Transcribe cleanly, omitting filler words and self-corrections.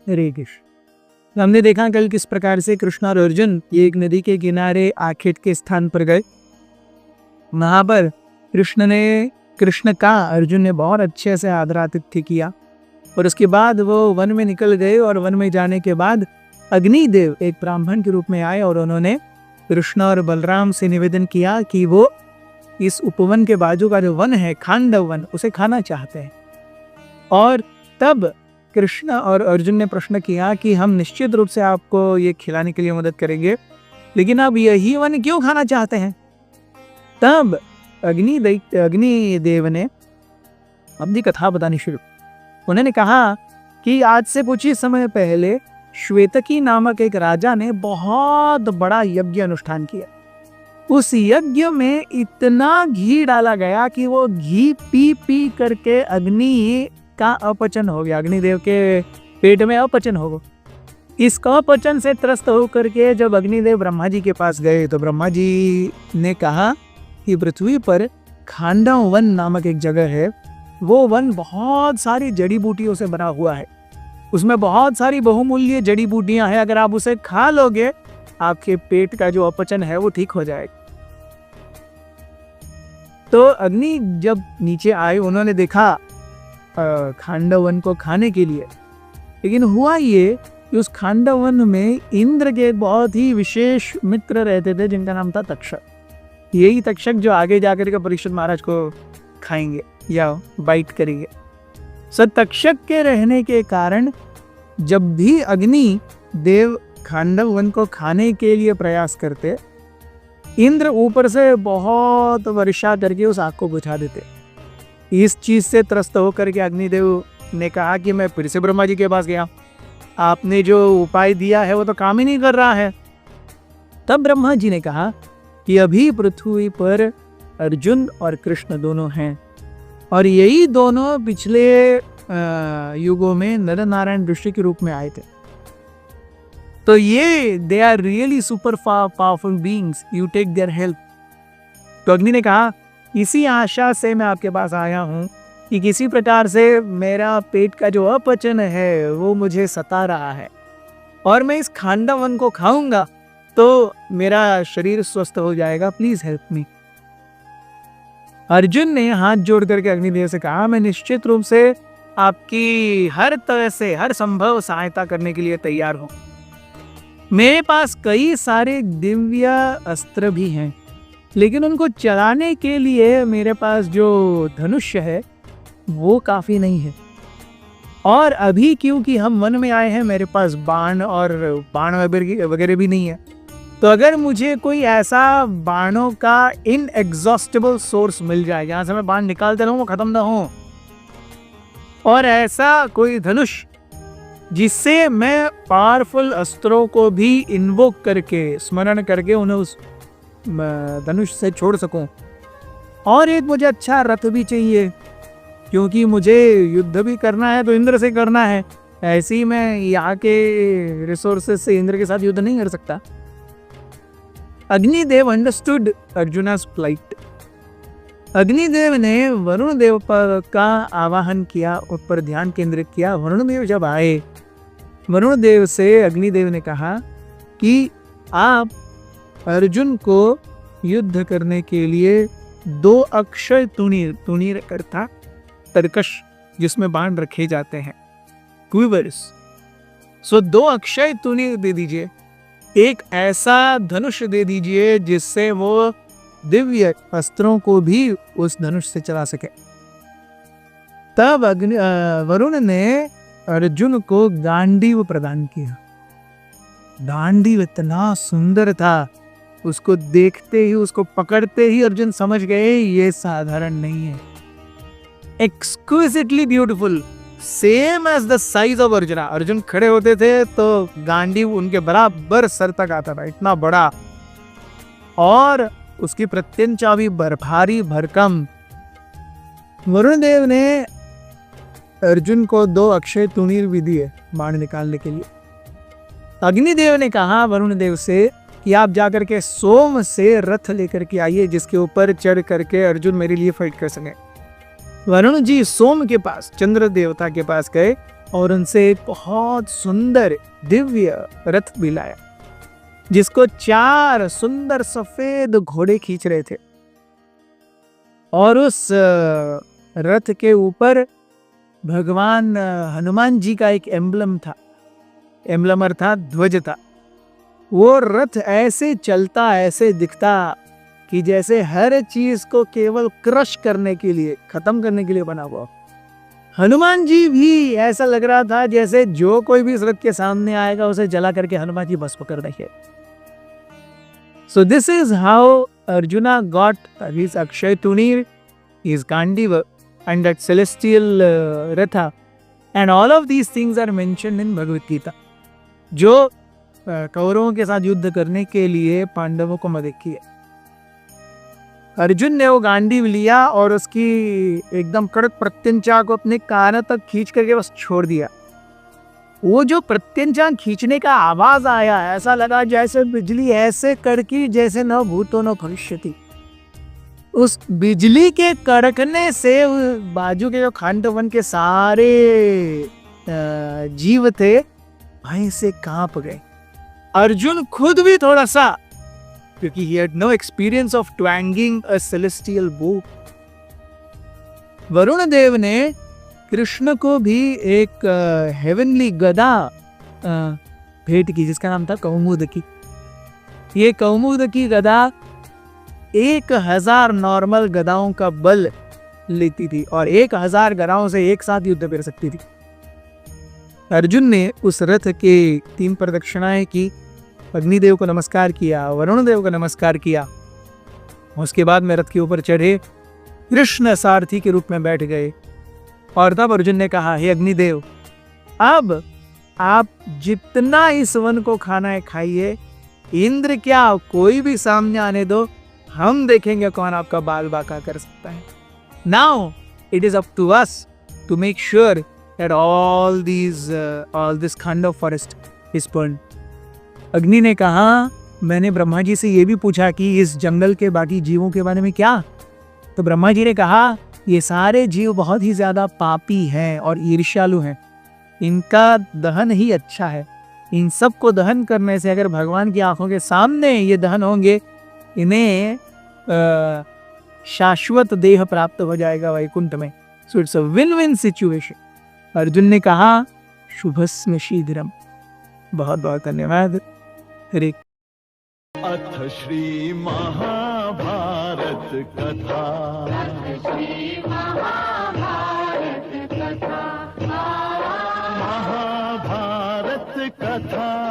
हरे कृष्ण। हमने देखा कल किस प्रकार से कृष्ण और अर्जुन ये एक नदी के किनारे आखेट के स्थान पर गए। वहां पर कृष्ण का अर्जुन ने बहुत अच्छे से आदर आतिथ्य किया और उसके बाद वो वन में निकल गए और वन में जाने के बाद अग्निदेव एक ब्राह्मण के रूप में आए और उन्होंने कृष्ण और बलराम से निवेदन किया कि वो इस उपवन के बाजू का जो वन है खांडव वन उसे खाना चाहते हैं। और तब कृष्ण और अर्जुन ने प्रश्न किया कि हम निश्चित रूप से आपको ये खिलाने के लिए मदद करेंगे, लेकिन आप यही वन क्यों खाना चाहते हैं? तब अग्निदेव ने अपनी कथा बतानी शुरू। उन्होंने कहा कि आज से कुछ ही समय पहले श्वेतकी नामक एक राजा ने बहुत बड़ा यज्ञ अनुष्ठान किया। उस यज्ञ में इतना घी डाला गया कि वो घी पी पी करके अग्नि का अपचन हो गया, अग्निदेव के पेट में अपचन हो गया। इस अपचन से त्रस्त होकर के जब अग्निदेव ब्रह्मा जी के पास गए तो ब्रह्मा जी ने कहा कि पृथ्वी पर खांडव वन नामक एक जगह है, वो वन बहुत सारी जड़ी बूटियों से बना हुआ है, उसमें बहुत सारी बहुमूल्य जड़ी बूटियां हैं, अगर आप उसे खा लोगे आपके पेट का जो अपचन है वो ठीक हो जाएगा। तो अग्नि जब नीचे आए उन्होंने देखा खांडव वन को खाने के लिए, लेकिन हुआ ये कि उस खांडव वन में इंद्र के बहुत ही विशेष मित्र रहते थे जिनका नाम था तक्षक। यही तक्षक जो आगे जाकर के परीक्षित महाराज को खाएंगे या बाइट करेंगे। तक्षक के रहने के कारण जब भी अग्नि देव खांडव वन को खाने के लिए प्रयास करते, इंद्र ऊपर से बहुत वर्षा करके उस आग को बुझा देते। इस चीज से त्रस्त होकर के अग्निदेव ने कहा कि मैं फिर से ब्रह्मा जी के पास गया, आपने जो उपाय दिया है वो तो काम ही नहीं कर रहा है। तब ब्रह्मा जी ने कहा कि अभी पृथ्वी पर अर्जुन और कृष्ण दोनों हैं और यही दोनों पिछले युगों में नर नारायण ऋषि के रूप में आए थे, तो ये they are really super powerful beings, you take their help. तो अग्नि ने कहा इसी आशा से मैं आपके पास आया हूँ कि किसी प्रकार से मेरा पेट का जो अपचन है वो मुझे सता रहा है और मैं इस खांडव वन को खाऊंगा तो मेरा शरीर स्वस्थ हो जाएगा, प्लीज हेल्प मी। अर्जुन ने हाथ जोड़ करके अग्निदेव से कहा मैं निश्चित रूप से आपकी हर तरह से हर संभव सहायता करने के लिए तैयार हूं। मेरे पास कई सारे दिव्य अस्त्र भी हैं, लेकिन उनको चलाने के लिए मेरे पास जो धनुष्य है वो काफी नहीं है। और अभी क्योंकि हम वन में आए हैं मेरे पास बाण वगैरह भी नहीं है, तो अगर मुझे कोई ऐसा बाणों का इनएग्जॉस्टिबल सोर्स मिल जाए जहां से मैं बाण निकालते रहूं वो खत्म ना हो, और ऐसा कोई धनुष जिससे मैं पावरफुल अस्त्रों को भी इन्वोक करके स्मरण करके उन्हें उस धनुष से छोड़ सकूं, और एक मुझे अच्छा रथ भी चाहिए क्योंकि मुझे युद्ध भी करना है तो इंद्र से करना है, ऐसे ही मैं यहाँ के रिसोर्सेस से इंद्र के साथ युद्ध नहीं कर सकता। Agnidev understood Arjuna's plight। अग्निदेव ने वरुण देव का आवाहन किया, उस पर ध्यान केंद्रित किया। वरुण देव जब आए, वरुण देव से अग्निदेव ने कहा कि आप अर्जुन को युद्ध करने के लिए 2 अक्षय तुनीर करता तरकश जिसमें बाण रखे जाते हैं, क्विवर्स, 2 अक्षय तुनीर दे दीजिए, एक ऐसा धनुष दे दीजिए जिससे वो दिव्य अस्त्रों को भी उस धनुष से चला सके। तब वरुण ने अर्जुन को गांडीव प्रदान किया। गांडीव इतना सुंदर था, उसको देखते ही, उसको पकड़ते ही अर्जुन समझ गए ये साधारण नहीं है। Exquisitely beautiful, same as the size of Arjun. Arjun खड़े होते थे तो गांडीव उनके बराबर सर तक आता था, इतना बड़ा, और उसकी प्रत्यंचा भी भारी भरकम। वरुण देव ने अर्जुन को 2 अक्षय तुनीर भी दिए बाण निकालने के लिए। अग्निदेव ने कहा वरुण देव से कि आप जाकर के सोम से रथ लेकर के आइए जिसके ऊपर चढ़ करके अर्जुन मेरे लिए फाइट कर सके। वरुण जी सोम के पास, चंद्र देवता के पास गए और उनसे एक बहुत सुंदर दिव्य रथ भी लाया, जिसको 4 सुंदर सफेद घोड़े खींच रहे थे। और उस रथ के ऊपर भगवान हनुमान जी का एक एम्बलम था, एम्बलम अर्थात ध्वज था। वो रथ ऐसे चलता, ऐसे दिखता कि जैसे हर चीज को केवल क्रश करने के लिए, खत्म करने के लिए बना हुआ। हनुमान जी भी ऐसा लग रहा था जैसे जो कोई भी इस रथ के सामने आएगा उसे जला करके हनुमान जी भस्म कर देंगे। So this is how Arjuna got his Akshay Tunir, his Gandiva, and that celestial Ratha. And all of these things are mentioned in Bhagavad Gita. जो कौरवों के साथ युद्ध करने के लिए पांडवों को मदद की है। अर्जुन ने वो गांडीव लिया और उसकी एकदम कड़क प्रत्यंचा को अपने कान तक खींच करके बस छोड़ दिया। वो जो प्रत्यंचा खींचने का आवाज आया, ऐसा लगा जैसे बिजली ऐसे कड़की जैसे न भूतो न भविष्यति। उस बिजली के कड़कने से बाजू के जो खांडवन के सारे जीव थे भय से कांप गए। अर्जुन खुद भी थोड़ा सा, क्योंकि he had no experience of twanging a celestial bow। Varun देव ने कृष्ण को भी एक हेवनली गदा भेंट की, जिसका नाम था कौमुदकी। ये कौमुदकी गदा 1000 नॉर्मल गदाओं का बल लेती थी और 1000 गदाओं से एक साथ युद्ध कर सकती थी। अर्जुन ने उस रथ के 3 प्रदक्षिणाएं की, अग्निदेव को नमस्कार किया, वरुण देव को नमस्कार किया। उसके बाद में रथ के ऊपर चढ़े, कृष्ण सारथी के रूप में बैठ गए। और तब अर्जुन ने कहा, हे अग्निदेव, अब आप जितना इस वन को खाना है खाइए, इंद्र क्या कोई भी सामने आने दो, हम देखेंगे कौन आपका बाल बांका कर सकता है। Now it is up to us to make sure that all this खंड of forest is burned. Agni ने कहा, मैंने ब्रह्मा जी से ये भी पूछा कि इस जंगल के बाकी जीवों के बारे में क्या। तो ब्रह्मा जी ने कहा, ये सारे जीव बहुत ही ज्यादा पापी हैं और ईर्ष्यालु हैं, इनका दहन ही अच्छा है। इन सब को दहन करने से अगर भगवान की आंखों के सामने ये दहन होंगे, इन्हें शाश्वत देह प्राप्त हो जाएगा वैकुंठ में। So it's a win win situation. Arjun ने कहा, शुभस्म शीघ्रम। बहुत बहुत धन्यवाद। हरे। अथ श्री महाभारत कथा। महाभारत कथा